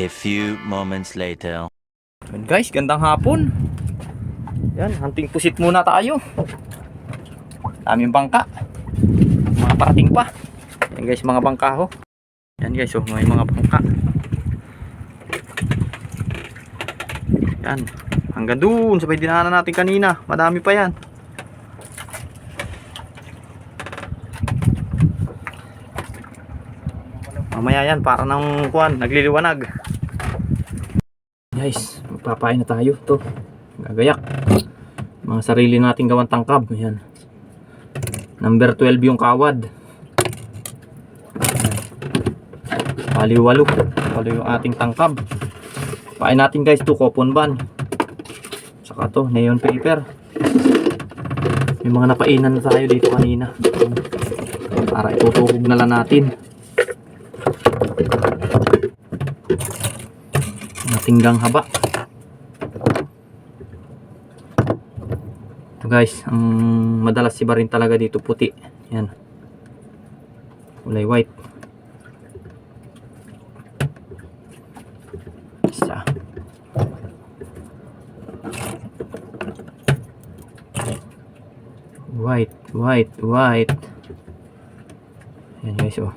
A few moments later. Yan guys, gandang hapon. Yan, hunting pusit muna tayo. Daming bangka. Mga parating pa. Yan guys, mga bangka ho. Yan guys, oh, may mga bangka. Yan, hanggang doon sa may dinaanan natin kanina. Madami pa yan. Mamaya yan, para ng kuwan, nagliliwanag. Guys, magpapain na tayo. Ito, gagayak. Mga sarili nating gawang tangkab. Ayan. Number 12 yung kawad. Paliwalo. Palo yung ating tangkab. Pain natin guys to coupon ban. Saka to, neon paper. May mga napainan na tayo dito kanina. Para itutuhog na lang natin. Tinggang haba. Ito guys, ang madalas sibarin talaga dito puti. Yan. Kulay white. Isa. White. Yan guys, oh.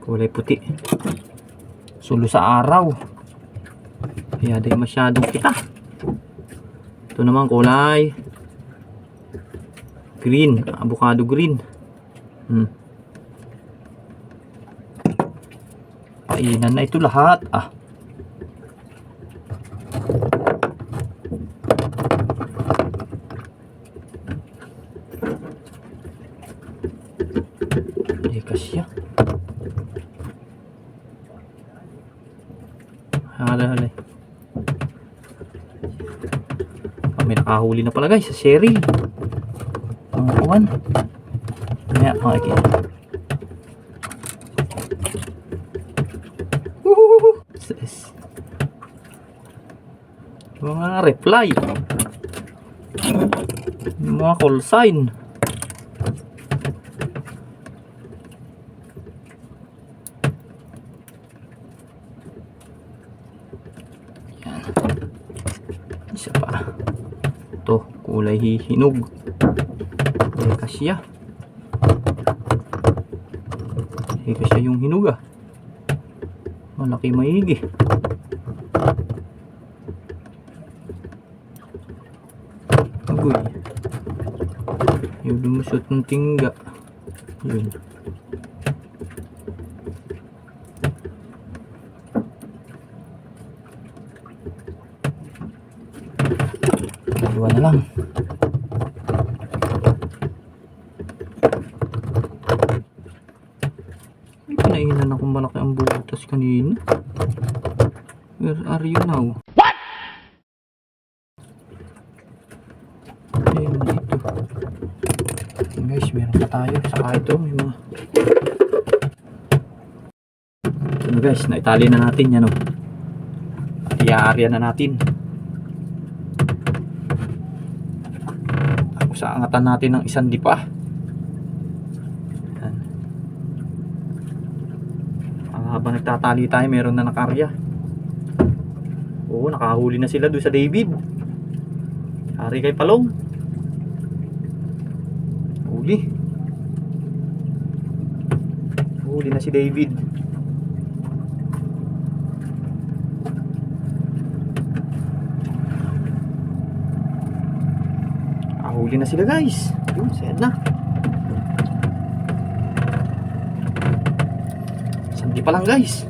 Kulay puti. Sulo sa araw. Kaya di masyadong kita. Ito naman kulay green, avocado green. Painan na ito lahat. Kasya. Halay. May nakahuli na pala guys sa Cheryl. Ang kuwan. Kaya makikita. Mga reply. Mga call sign. Isa pa. Ito, kulay hinog. Kulay kasya. Kasya yung hinog ah. Malaki maigi. Agoy. Yung lumusot ng tingga. Yun. Dalawa na lang. May pinainan akong malaki ang butas kanina. Where are you now? What? Ayun dito. Okay guys, meron pa tayo. Saka ito, may mga... Ano guys, naitali na natin yan o. Iaarya na natin. Sa angatan natin ng isang dipa. Habang nagtatali tayo, meron na nakarya. Oo, nakahuli na sila doon sa David. Hari kay Palong. Huli na si David. Huli na sila guys. Yun, sayad na. Sandi pa lang guys.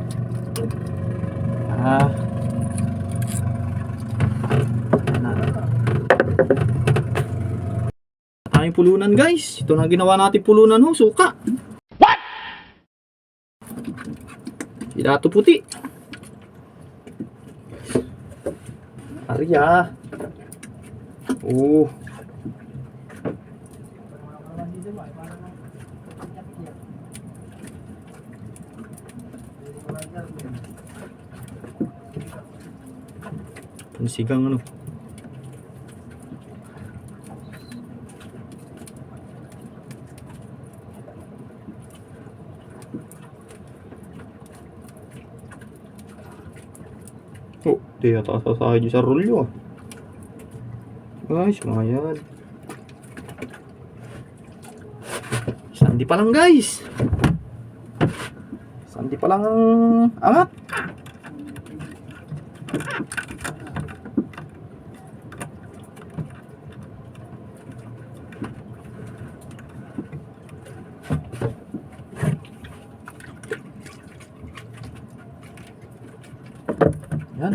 Tayong pulunan guys. Ito na ginawa natin pulunan ho. Suka. What? Dato puti. Arya. Oh. Pansigang ano. Oh, di yata sasahay dyan sa rolyo ah. Guys, mayad. Sandi pa lang guys. Sandi pa lang ang angat. Yan.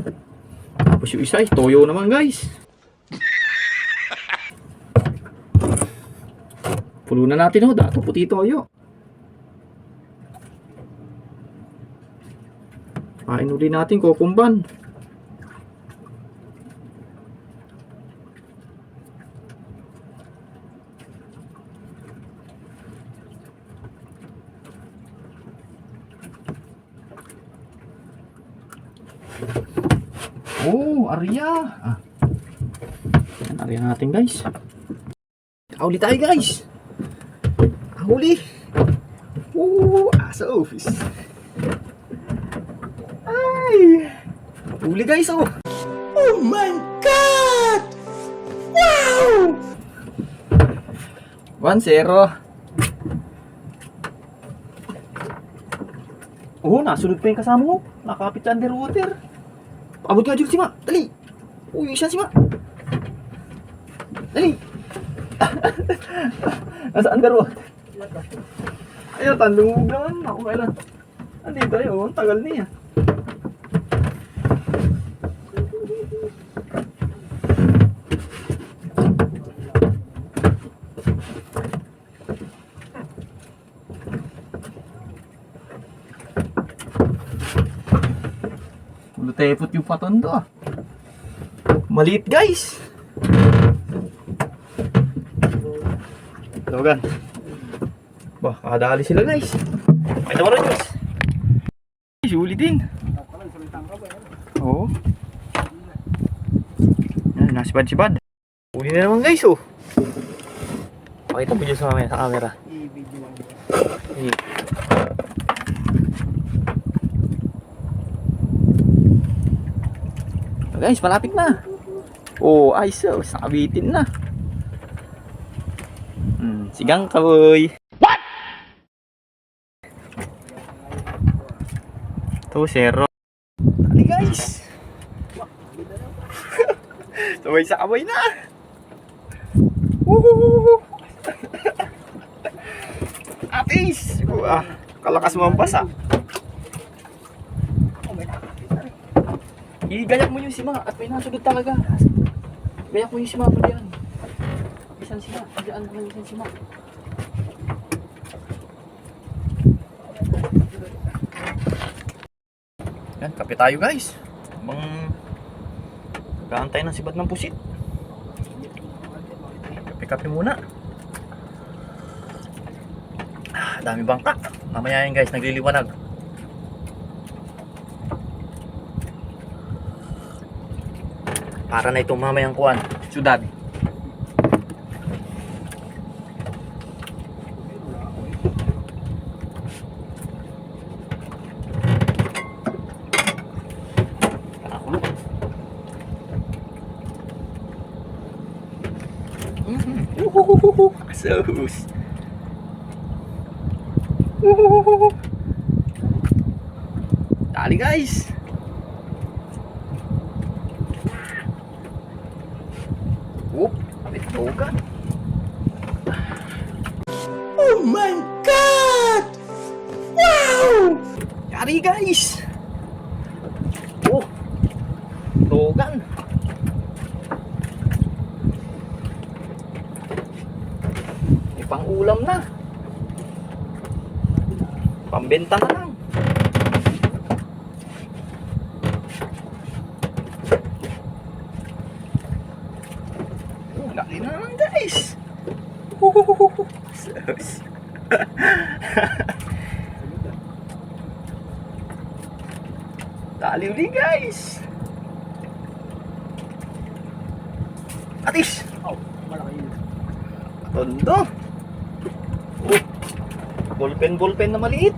Tapos yung isa, toyo naman guys. Pulo na natin ho, dato puti toyo. Kain uli natin kukumban. Oh, Arya. Ah. Yan, Arya natin guys. Huli tayo guys. Huli. Asa office. Ay. Huli guys oh. Oh my God. Wow. 1-0. Oh, nasunod pa yung kasama mo. Nakapit sa underwater. Abot ka, Jules, si Ma. Dali. Uy, isa si Ma. Dali. Nasa underwater. Ayun, tandungog naman. Ako kailan. Andito yun. Tagal niya. Tepot yung patondo ah. Maliit guys. Logan. Bah, kadali sila guys. May naman guys. Huli din. Oo. Yan, nasibad-sibad. Huli na naman guys oh. Pakita mo dyan sa camera. Guys, malapit na. Oh, ay so, nakabitin na. Sigang kaboy. What? 2-0. Dali guys. Sabay sa kaboy na. Woohoo! Atis! Kalakas mo ang basa. Igayak mo yung sima at may nasugod talaga. Gayak mo yung sima mo diyan. Isang sima. Diyan mo lang isang sima. Yan, kape tayo guys. Habang nag-aantay ng sibad ng pusit. Kape-kape muna. Dami bangka. Mamaya yan guys, nagliliwanag. Para na itong mamayang kuwan, syudad. Asus. Dali guys. Bitogan. Oh my God! Wow! Yari guys! Oh! Bitogan. May pang-ulam na. Pambenta na lang. Dali na naman guys. Dali uli guys. Atis. Tondo. Ballpen na maliit.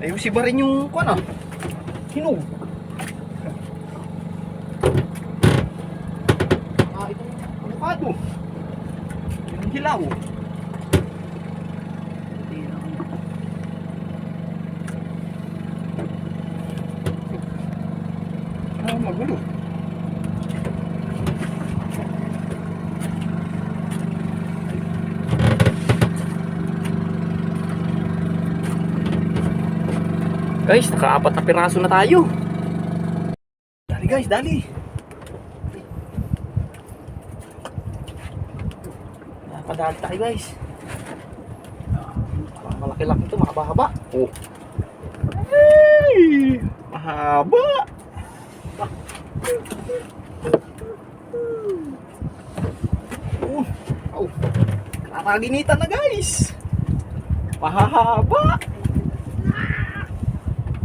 Ayusin ba rin yung kuwan ah. hinog. Itong avocado. Yung hilaw. Magulo. Guys, naka-4 na piraso na tayo. Dali guys, dali. Napadali tayo guys. Malaki-laki ito, mahaba-haba. Oh. Hey! Mahaba. Oh. Oh. Nakaginitan na guys. Mahaba.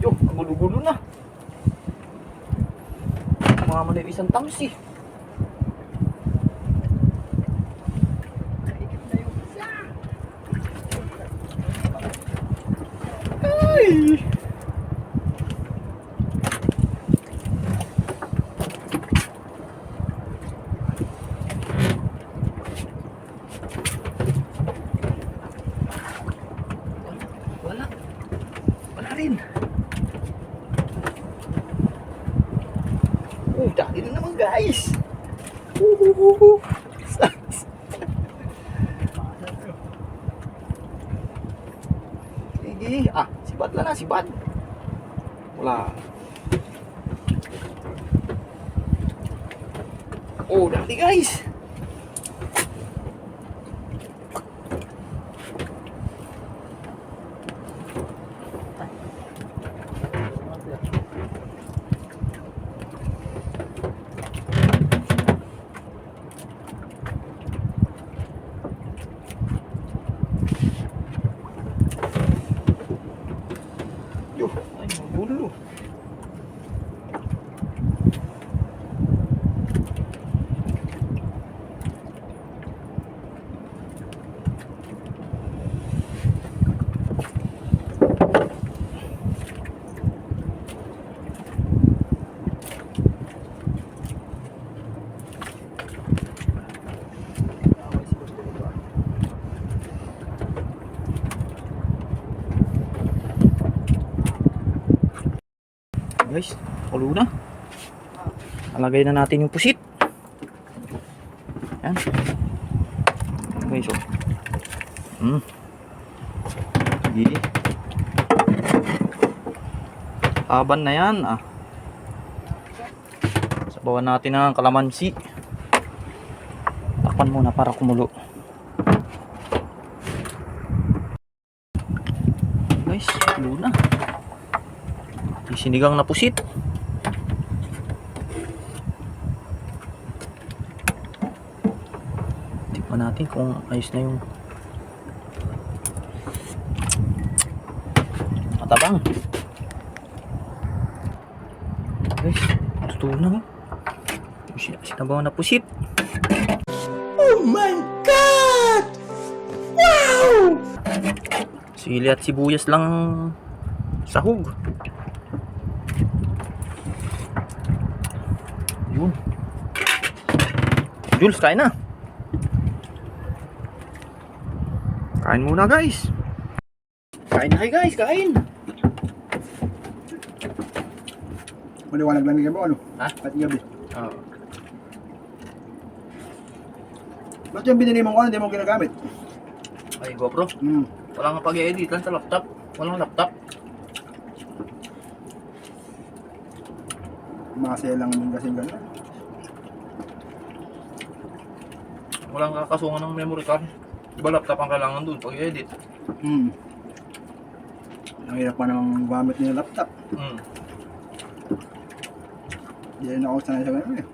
Yo, gulo-gulo na. Mga mali isang tamsi. Ay! Wala. Wala rin. Dali na naman guys. Sige. Sibat lang na, sibat. Wala. Dali guys. Ay, magulo. Guys, kulo na. Alagay na natin yung pusit. Yan. Guys, Sige. Haban na yan. Sabawan natin ang kalamansi. Takpan muna para kumulo. Guys, kulo na. Sinigang na pusit. Tingnan natin kung ayos na yung matabang. Guys, totoo na. Sinabaw na pusit. Oh my God! Wow! Sili at sibuyas lang sahog. Yun. Jules, kain na. Kain muna guys. Kain na kayo guys, kain. Maliwanag lang niya ba ano? Ha? At gabi. Oo. Ba't yung binili mong ano, hindi mo ginagamit? Ay, GoPro. Wala nga pag-i-edit lang sa laptop. Walang laptop. Masaya lang naman kasi gano'n. Walang kakasungan ng memory card. Diba laptop ang kailangan dun pag-i-edit? Ang hirap pa namang gamit niya yung laptop. Hindi rin ako sanay sa gano'n eh.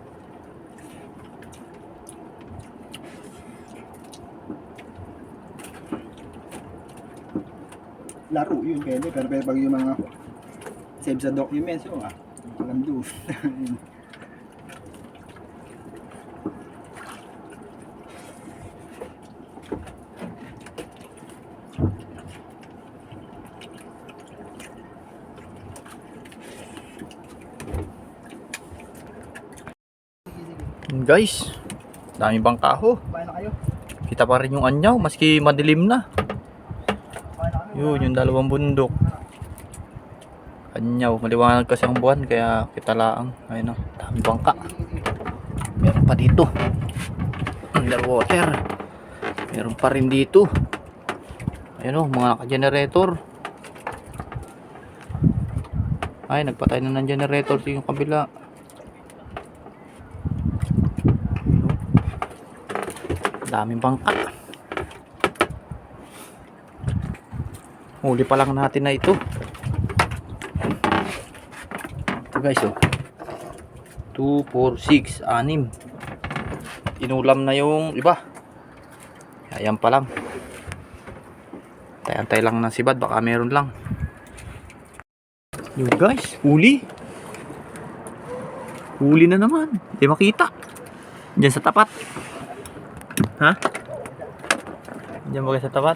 Laro yun pwede, pero pag yung mga save sa documents, alam doon. Guys, dami bangka ho. Kumain na kayo. Kita pa rin yung anyaw maski madilim na. Kumain na kami. Yun, yung dalawang bundok. Anyaw, maliwanag kasi ang buwan kaya kita laang. Ayun o, dami bangka. Meron pa dito. Underwater. Meron pa rin dito. Ayun o, mga naka-generator. Ay, nagpatay na ng generator yung kabila. Daming bangka. Huli pa lang natin na ito. Ito guys, oh. 2, 4, 6, 6. Inulam na yung iba. Ayan pa lang. Antay lang ng sibad, baka meron lang. Yun guys, huli. Huli na naman. Hindi makita. Diyan sa tapat. Ha? Diyan ba sa tapat?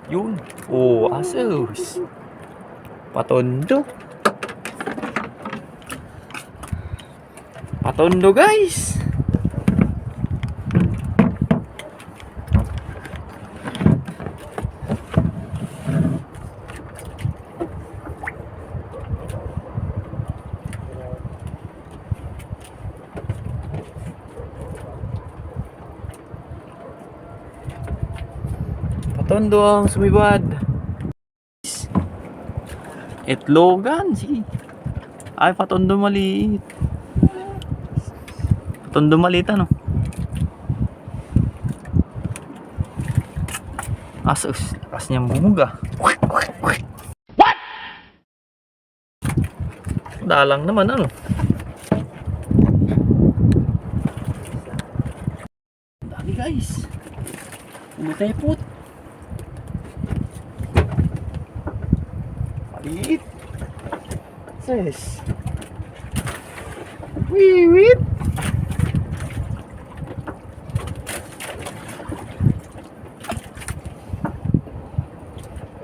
Yun. Oh, asos. Patondo. Patondo guys. Patondo ang sumibad. Itlogan si. Ay, patondo maliit. Patondo maliit ano. Asus, lakas niyang bumuga. What? Dalang naman ano. Dami guys. Umatepot. Maliit. Sis. Wiwit.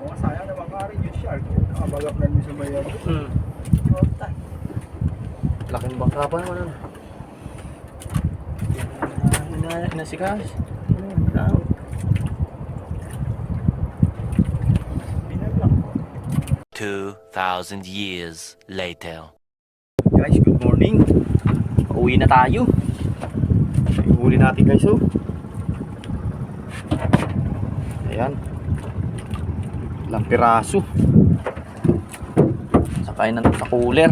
Oh, sayang na baka rin yung shark. Nakabalak na niyo sa bayan. Laking bangka pa naman ano. Nasikas. 2,000 years later. Guys, good morning. Pauwi na tayo. Huli natin guys oh. Ayan. Ilang piraso. Sakay na sa cooler.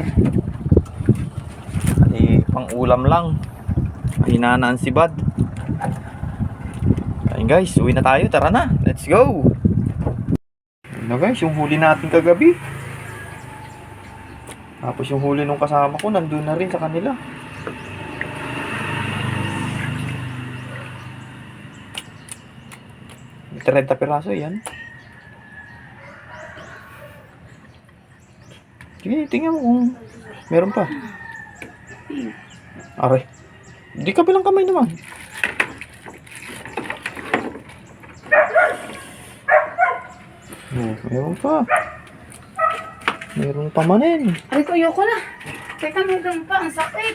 Pang ulam lang. Hinanaan si Bad. Ayun guys, uwi na tayo. Tara na, let's go. Ayun na guys, yung huli natin kagabi. Tapos yung huli nung kasama ko nandun na rin sa kanila. May 30 piraso yan. Sige, tingnan mo kung meron pa. Aray. Di ka bilang kamay naman. Oh, meron pa. Meron pa manin. Ay, ko, ayoko na. Teka, meron pa. Ang sakit.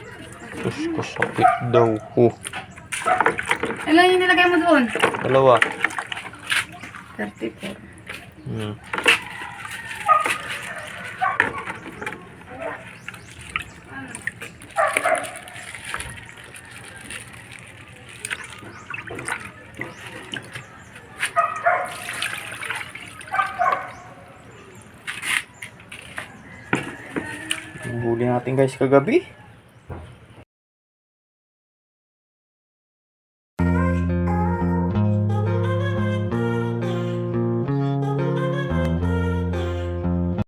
Sus, kasakit daw. Oh, Ilan yung nilagay mo doon? dalawa. 34. Hmm. Huli natin guys kagabi.